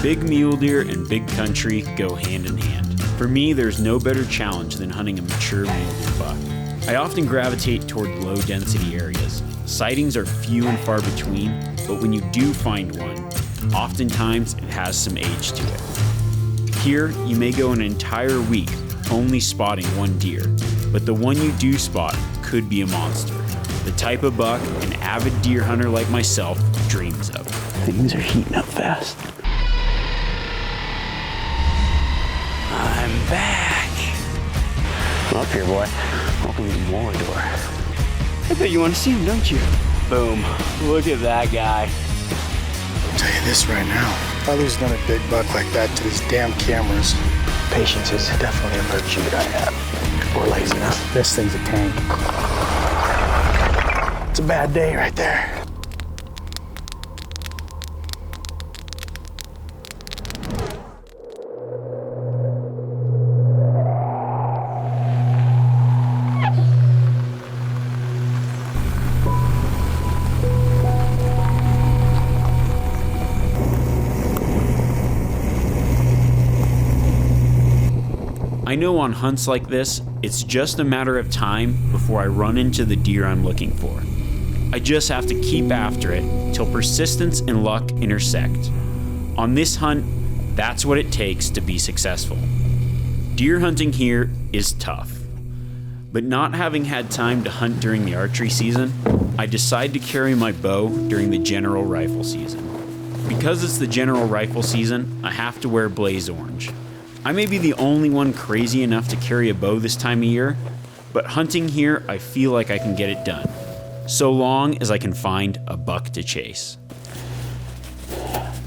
Big mule deer and big country go hand in hand. For me, there's no better challenge than hunting a mature mule deer buck. I often gravitate toward low-density areas. Sightings are few and far between, but when you do find one, oftentimes it has some age to it. Here, you may go an entire week only spotting one deer, but the one you do spot could be a monster. The type of buck an avid deer hunter like myself dreams of. Things are heating up fast. I'm back. Come up here, boy. Welcome to the Morador. I bet you want to see him, don't you? Boom. Look at that guy. I'll tell you this right now. If I lose another big buck like that to these damn cameras, patience is definitely a virtue that I have. Or laziness. This thing's a tank. It's a bad day right there. I know on hunts like this, it's just a matter of time before I run into the deer I'm looking for. I just have to keep after it till persistence and luck intersect. On this hunt, that's what it takes to be successful. Deer hunting here is tough, but not having had time to hunt during the archery season, I decide to carry my bow during the general rifle season. Because it's the general rifle season, I have to wear blaze orange. I may be the only one crazy enough to carry a bow this time of year, but hunting here, I feel like I can get it done, so long as I can find a buck to chase.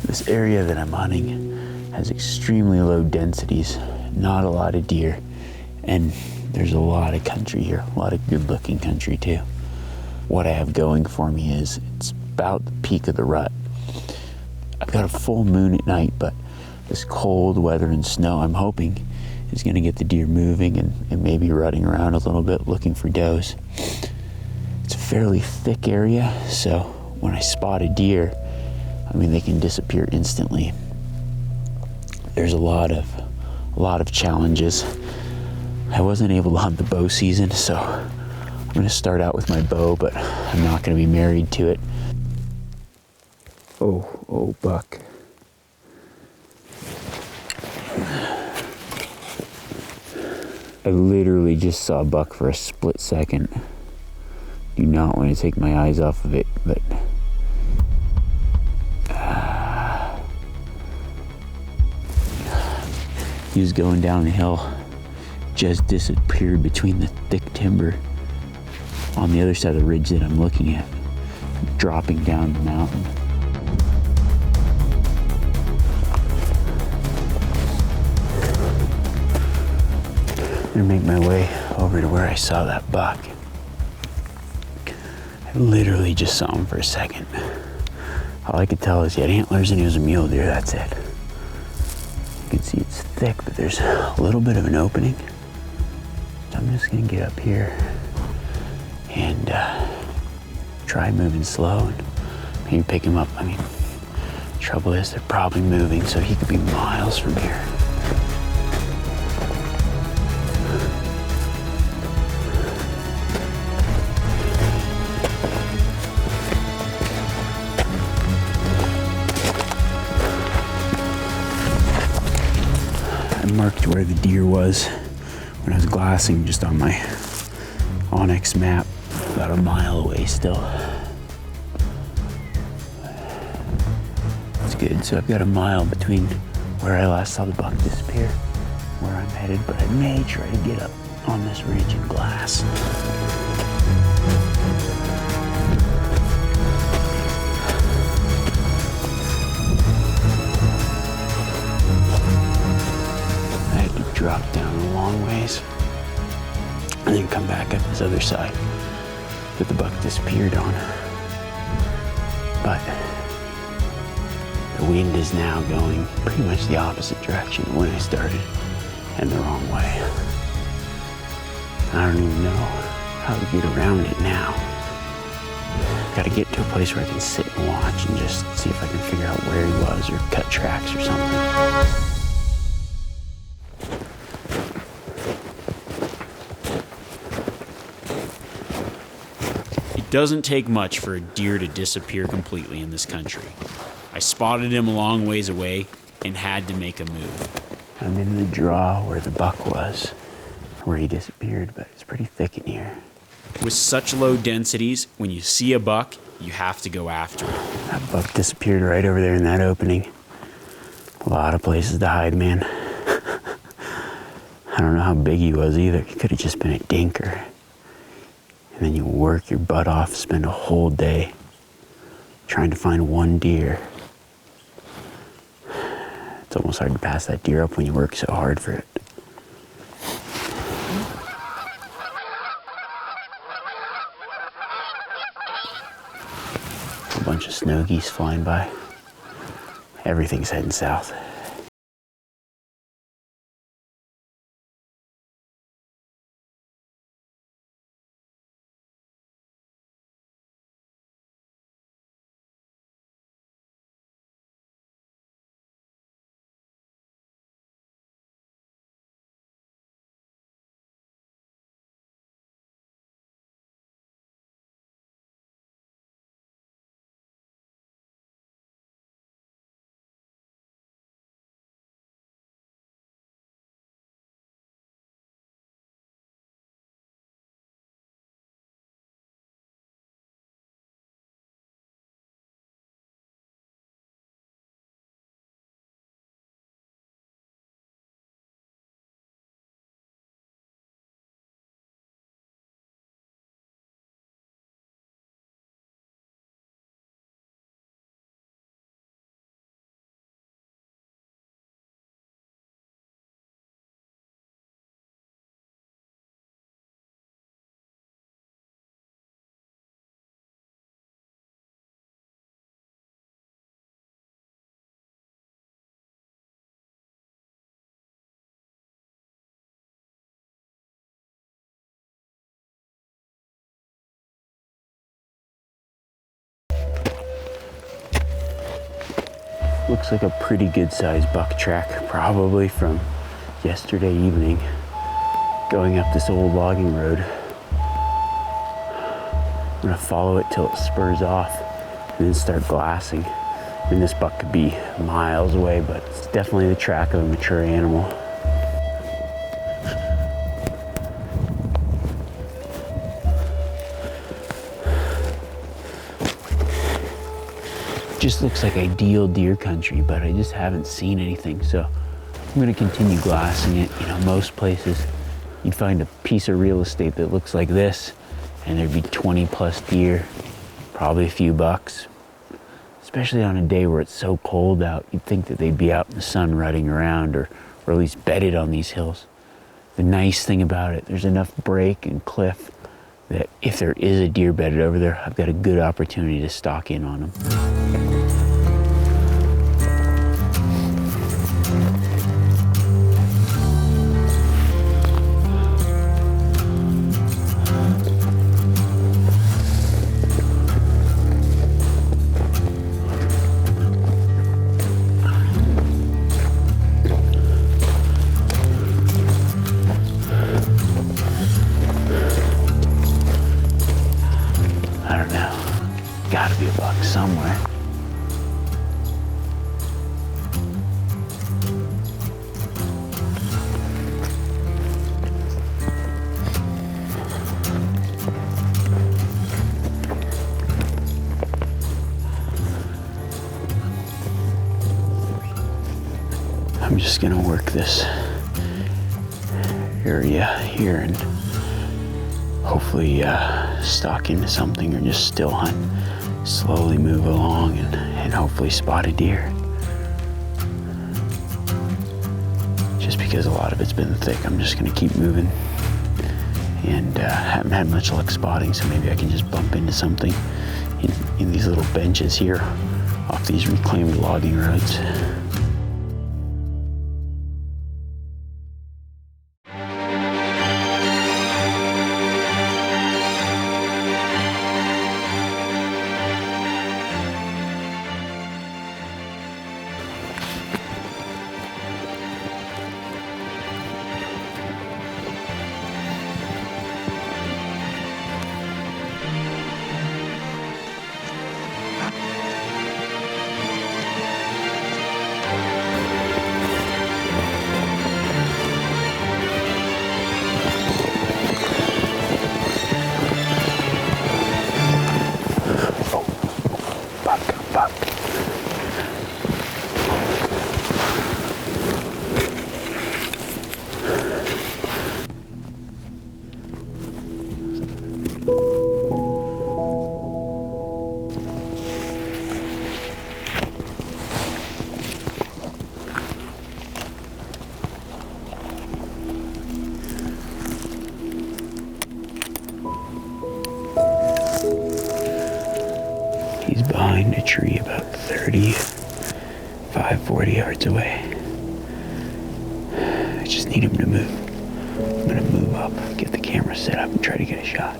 This area that I'm hunting has extremely low densities, not a lot of deer, and there's a lot of country here, a lot of good looking country too. What I have going for me is it's about the peak of the rut. I've got a full moon at night, but this cold weather and snow, I'm hoping, is going to get the deer moving and maybe rutting around a little bit looking for does. It's a fairly thick area, so when I spot a deer, I mean, they can disappear instantly. There's a lot of challenges. I wasn't able to hunt the bow season, so I'm going to start out with my bow, but I'm not going to be married to it. Oh, buck. I literally just saw a buck for a split second. Do not want to take my eyes off of it, but he was going down the hill, just disappeared between the thick timber on the other side of the ridge that I'm looking at, dropping down the mountain. I'm gonna make my way over to where I saw that buck. I literally just saw him for a second. All I could tell is he had antlers and he was a mule deer, that's it. You can see it's thick, but there's a little bit of an opening. So I'm just gonna get up here and try moving slow and maybe pick him up. I mean, the trouble is they're probably moving, so he could be miles from here. Marked where the deer was when I was glassing just on my Onyx map, about a mile away still. It's good, so I've got a mile between where I last saw the buck disappear, where I'm headed, but I may try to get up on this ridge and glass. Drop down a long ways and then come back up this other side that the buck disappeared on. But the wind is now going pretty much the opposite direction when I started and the wrong way. I don't even know how to get around it now. Got to get to a place where I can sit and watch and just see if I can figure out where he was or cut tracks or something. It doesn't take much for a deer to disappear completely in this country. I spotted him a long ways away and had to make a move. I'm in the draw where the buck was, where he disappeared, but it's pretty thick in here. With such low densities, when you see a buck, you have to go after it. That buck disappeared right over there in that opening. A lot of places to hide, man. I don't know how big he was either. He could have just been a dinker. And then you work your butt off, spend a whole day trying to find one deer. It's almost hard to pass that deer up when you work so hard for it. A bunch of snow geese flying by. Everything's heading south. Looks like a pretty good sized buck track, probably from yesterday evening, going up this old logging road. I'm gonna follow it till it spurs off and then start glassing. I mean, this buck could be miles away, but it's definitely the track of a mature animal. Just looks like ideal deer country, but I just haven't seen anything, so I'm gonna continue glassing it. You know, most places you'd find a piece of real estate that looks like this and there'd be 20 plus deer, probably a few bucks. Especially on a day where it's so cold out, you'd think that they'd be out in the sun rutting around or at least bedded on these hills. The nice thing about it, there's enough break and cliff that if there is a deer bedded over there, I've got a good opportunity to stalk in on them. Gotta be a buck somewhere. I'm just gonna work this area here and hopefully stalk into something or just still hunt. Slowly move along and hopefully spot a deer. Just because a lot of it's been thick, I'm just gonna keep moving. And haven't had much luck spotting, so maybe I can just bump into something in these little benches here off these reclaimed logging roads. 35, 40 yards away. I just need him to move. I'm gonna move up, get the camera set up, and try to get a shot.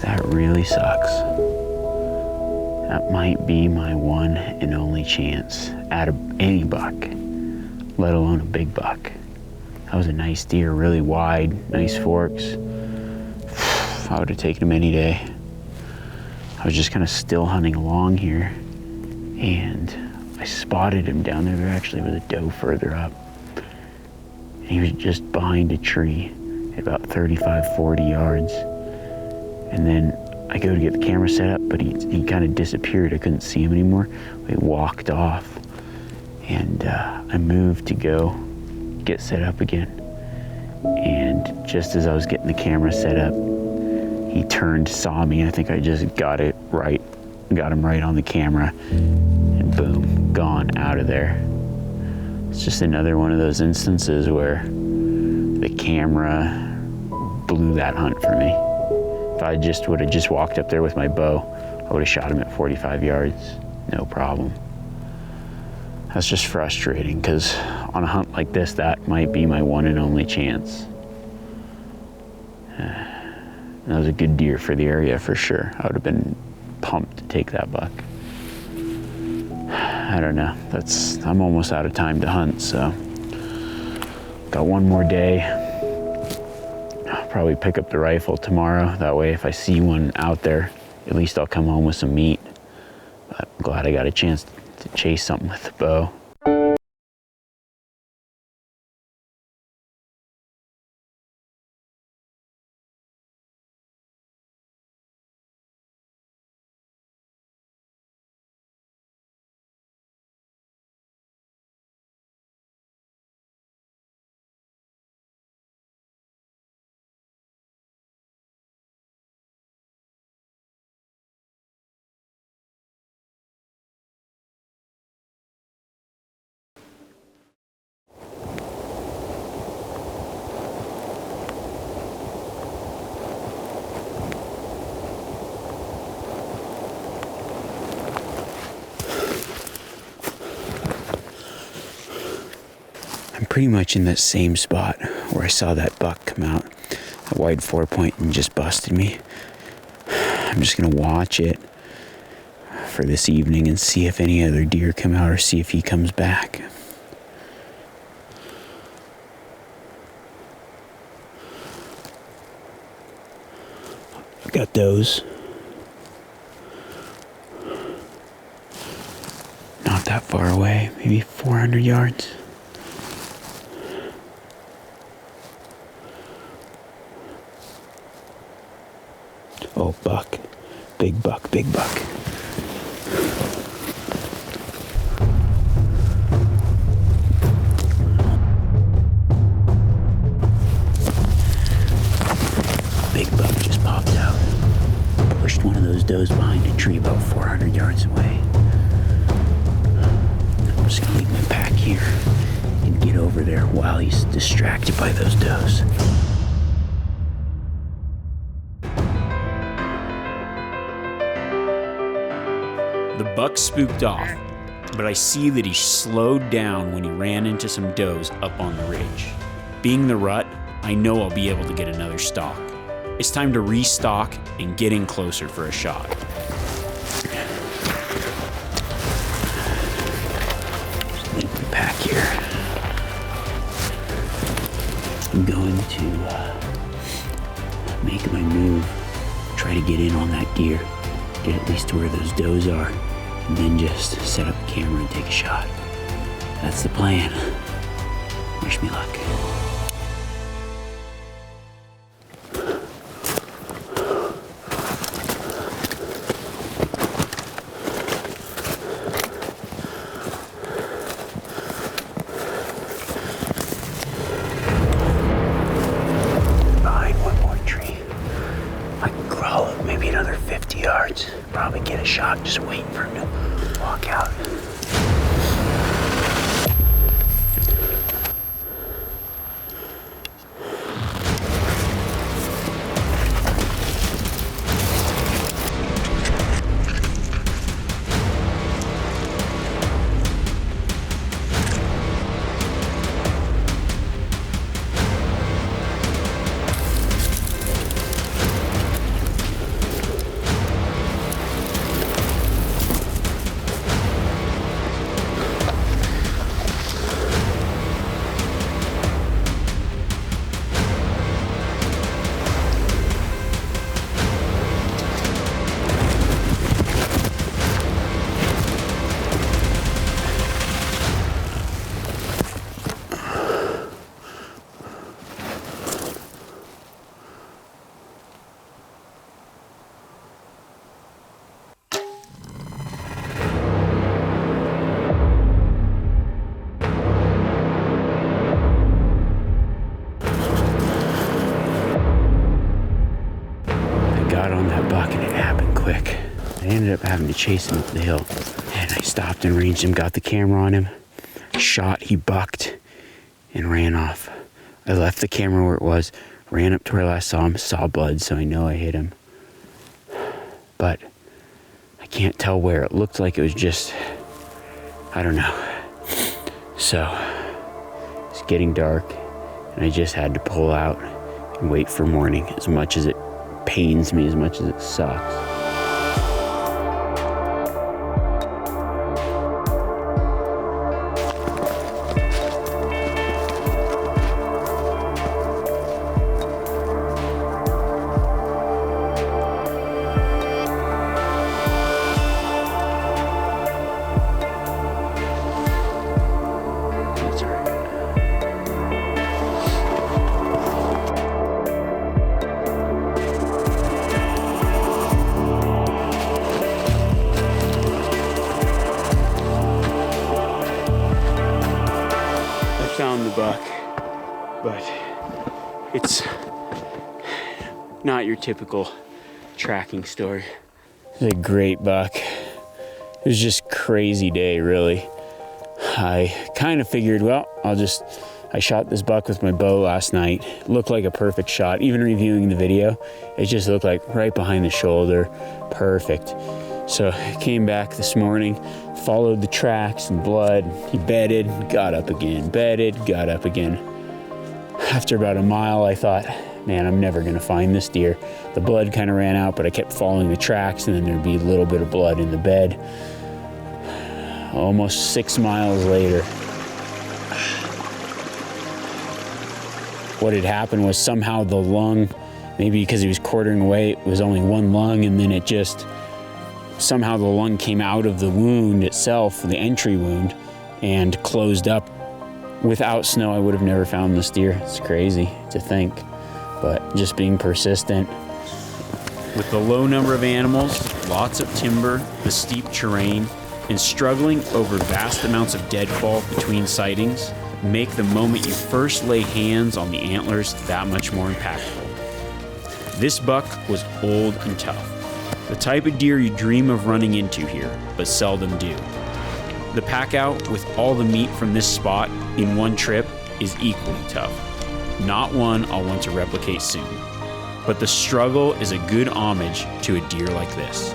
That really sucks. That might be my one and only chance at any buck, let alone a big buck. That was a nice deer, really wide, nice forks. I would have taken him any day. I was just kind of still hunting along here, and I spotted him down there. There actually was a doe further up. And he was just behind a tree at about 35, 40 yards. And then I go to get the camera set up, but he kind of disappeared. I couldn't see him anymore. He walked off, and I moved to go get set up again. And just as I was getting the camera set up, he turned, saw me, and I think I just got him right on the camera, and boom, gone, out of there. It's just another one of those instances where the camera blew that hunt for me. If I would have just walked up there with my bow, I would have shot him at 45 yards, no problem. That's just frustrating, because on a hunt like this, that might be my one and only chance. That was a good deer for the area for sure. I would have been pumped to take that buck. I don't know, I'm almost out of time to hunt, so got one more day. I'll probably pick up the rifle tomorrow. That way, if I see one out there, at least I'll come home with some meat. But I'm glad I got a chance to chase something with the bow. Pretty much in that same spot where I saw that buck come out, a wide 4-point, and just busted me. I'm just gonna watch it for this evening and see if any other deer come out or see if he comes back. I've got those. Not that far away, maybe 400 yards. Oh, buck. Big buck, big buck. Big buck just popped out. Pushed one of those does behind a tree about 400 yards away. I'm just gonna leave my pack here and get over there while he's distracted by those does. The buck spooked off, but I see that he slowed down when he ran into some does up on the ridge. Being the rut, I know I'll be able to get another stalk. It's time to restock and get in closer for a shot. Just leave the pack here. I'm going to make my move, try to get in on that deer, get at least to where those does are, and then just set up the camera and take a shot. That's the plan. Wish me luck. Another 50 yards. Probably get a shot just waiting for him to walk out. On that buck and it happened quick. I ended up having to chase him up the hill, and I stopped and ranged him, got the camera on him, shot, he bucked and ran off. I left the camera where it was, ran up to where I last saw him, saw blood, so I know I hit him, but I can't tell where. It looked like it was just, I don't know. So it's getting dark and I just had to pull out and wait for morning, as much as it pains me, as much as it sucks. Found the buck, but it's not your typical tracking story. It's a great buck. It was just a crazy day, really. I kind of figured, well, I shot this buck with my bow last night. It looked like a perfect shot. Even reviewing the video, it just looked like right behind the shoulder, perfect. So I came back this morning, followed the tracks and blood. He bedded, got up again, bedded, got up again. After about a mile, I thought, man, I'm never gonna find this deer. The blood kind of ran out, but I kept following the tracks, and then there'd be a little bit of blood in the bed. Almost 6 miles later, what had happened was somehow the lung, maybe because he was quartering away, it was only one lung, and then it just, somehow the lung came out of the wound itself, the entry wound, and closed up. Without snow, I would have never found this deer. It's crazy to think, but just being persistent. With the low number of animals, lots of timber, the steep terrain, and struggling over vast amounts of deadfall between sightings, make the moment you first lay hands on the antlers that much more impactful. This buck was old and tough. The type of deer you dream of running into here, but seldom do. The pack out with all the meat from this spot in one trip is equally tough. Not one I'll want to replicate soon. But the struggle is a good homage to a deer like this.